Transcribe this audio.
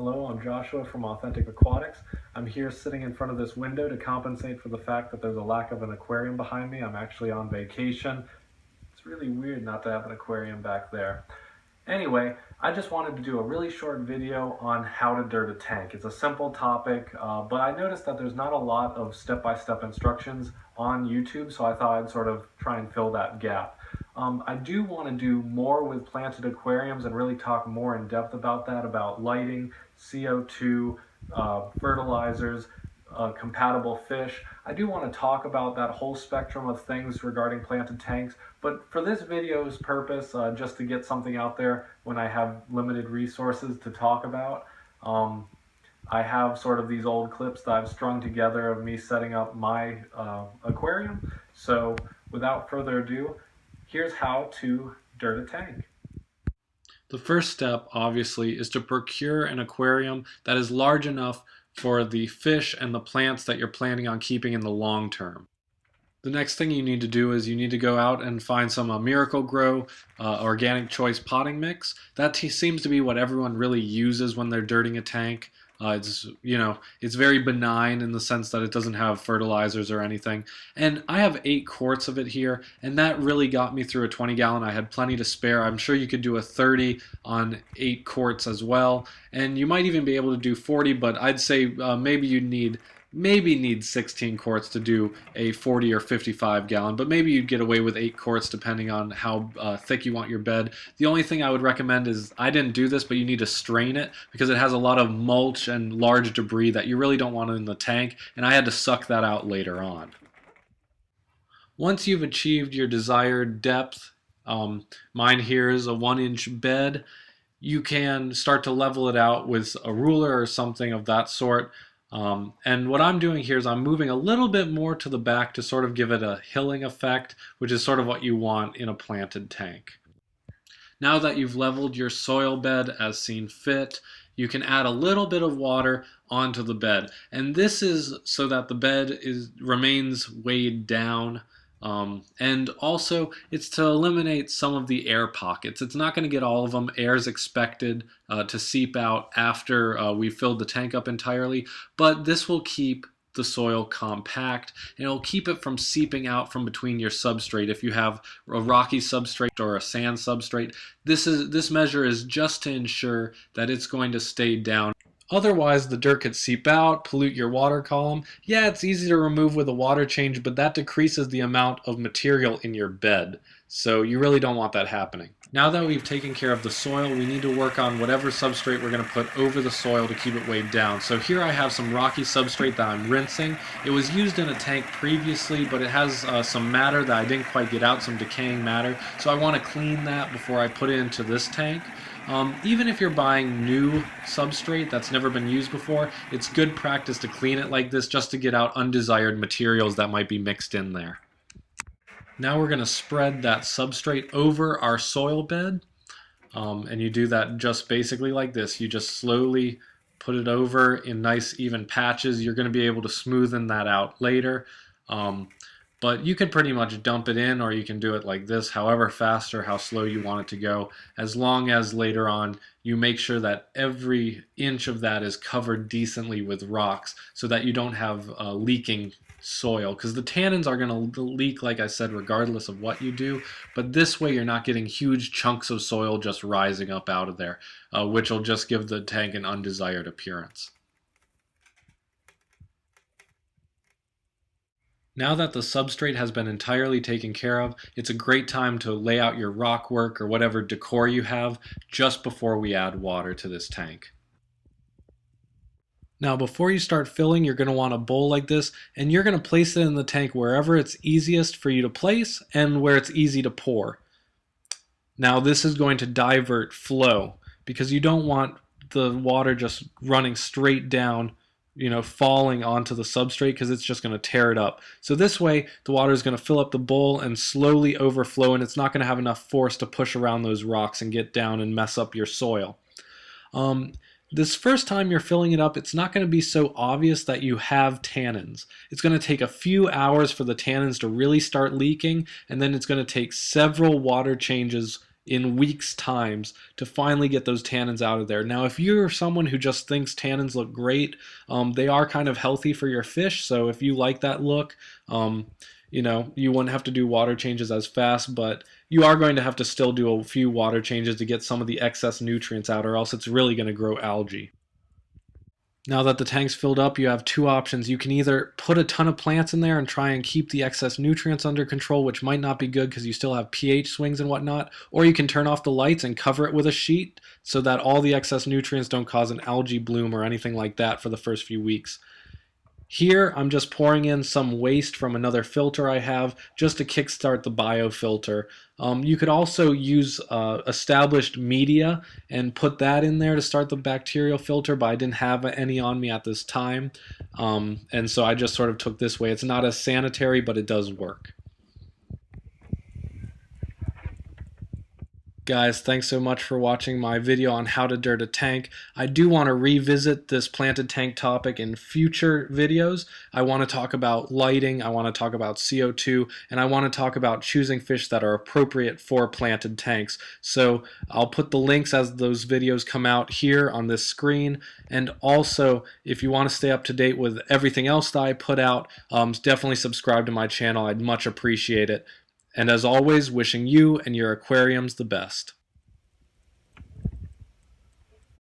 Hello, I'm Joshua from Authentic Aquatics. I'm here sitting in front of this window to compensate for the fact that there's a lack of an aquarium behind me. I'm actually on vacation. It's really weird not to have an aquarium back there. Anyway, I just wanted to do a really short video on how to dirt a tank. It's a simple topic, but I noticed that there's not a lot of step-by-step instructions on YouTube, so I thought I'd sort of try and fill that gap. I do want to do more with planted aquariums and really talk more in depth about that, about lighting, CO2, fertilizers, compatible fish. I do want to talk about that whole spectrum of things regarding planted tanks, but for this video's purpose, just to get something out there when I have limited resources to talk about, I have sort of these old clips that I've strung together of me setting up my aquarium. So without further ado, here's how to dirt a tank. The first step, obviously, is to procure an aquarium that is large enough for the fish and the plants that you're planning on keeping in the long term. The next thing you need to do is you need to go out and find some Miracle-Gro organic choice potting mix. That seems to be what everyone really uses when they're dirting a tank. It's very benign in the sense that it doesn't have fertilizers or anything. And I have 8 quarts of it here, and that really got me through a 20-gallon. I had plenty to spare. I'm sure you could do a 30 on 8 quarts as well, and you might even be able to do 40, but I'd say maybe you'd need 16 quarts to do a 40 or 55 gallon, but maybe you'd get away with 8 quarts depending on how thick you want your bed. The only thing I would recommend is, I didn't do this, but you need to strain it because it has a lot of mulch and large debris that you really don't want in the tank, and I had to suck that out later on. Once you've achieved your desired depth, mine here is a 1-inch bed, you can start to level it out with a ruler or something of that sort. And what I'm doing here is I'm moving a little bit more to the back to sort of give it a hilling effect, which is sort of what you want in a planted tank. Now that you've leveled your soil bed as seen fit, you can add a little bit of water onto the bed. And this is so that the bed remains weighed down. And also it's to eliminate some of the air pockets. It's not going to get all of them. Air is expected to seep out after we filled the tank up entirely, but this will keep the soil compact and it'll keep it from seeping out from between your substrate. If you have a rocky substrate or a sand substrate, this measure is just to ensure that it's going to stay down. Otherwise, the dirt could seep out, pollute your water column. Yeah, it's easy to remove with a water change, but that decreases the amount of material in your bed. So you really don't want that happening. Now that we've taken care of the soil, we need to work on whatever substrate we're going to put over the soil to keep it weighed down. So here I have some rocky substrate that I'm rinsing. It was used in a tank previously, but it has some matter that I didn't quite get out, some decaying matter. So I want to clean that before I put it into this tank. Even if you're buying new substrate that's never been used before, it's good practice to clean it like this just to get out undesired materials that might be mixed in there. Now we're going to spread that substrate over our soil bed, and you do that just basically like this. You just slowly put it over in nice even patches. You're going to be able to smoothen that out later. But you can pretty much dump it in, or you can do it like this, however fast or how slow you want it to go, as long as later on you make sure that every inch of that is covered decently with rocks so that you don't have leaking soil, because the tannins are going to leak, like I said, regardless of what you do, but this way you're not getting huge chunks of soil just rising up out of there, which will just give the tank an undesired appearance. Now that the substrate has been entirely taken care of, it's a great time to lay out your rock work or whatever decor you have just before we add water to this tank. Now before you start filling, you're going to want a bowl like this, and you're going to place it in the tank wherever it's easiest for you to place and where it's easy to pour. Now this is going to divert flow because you don't want the water just running straight down, falling onto the substrate, because it's just going to tear it up. So this way the water is going to fill up the bowl and slowly overflow, and it's not going to have enough force to push around those rocks and get down and mess up your soil. This first time you're filling it up, it's not going to be so obvious that you have tannins. It's going to take a few hours for the tannins to really start leaking, and then it's going to take several water changes in weeks times to finally get those tannins out of there. Now if you're someone who just thinks tannins look great, they are kind of healthy for your fish, so if you like that look, you wouldn't have to do water changes as fast, but you are going to have to still do a few water changes to get some of the excess nutrients out, or else it's really going to grow algae. Now that the tank's filled up, you have two options. You can either put a ton of plants in there and try and keep the excess nutrients under control, which might not be good because you still have pH swings and whatnot, or you can turn off the lights and cover it with a sheet so that all the excess nutrients don't cause an algae bloom or anything like that for the first few weeks. Here, I'm just pouring in some waste from another filter I have just to kickstart the biofilter. You could also use established media and put that in there to start the bacterial filter, but I didn't have any on me at this time. And so I just sort of took this way. It's not as sanitary, but it does work. Guys, thanks so much for watching my video on how to dirt a tank. I do want to revisit this planted tank topic in future videos. I want to talk about lighting, I want to talk about CO2, and I want to talk about choosing fish that are appropriate for planted tanks. So I'll put the links as those videos come out here on this screen. And also, if you want to stay up to date with everything else that I put out, definitely subscribe to my channel. I'd much appreciate it. And as always, wishing you and your aquariums the best.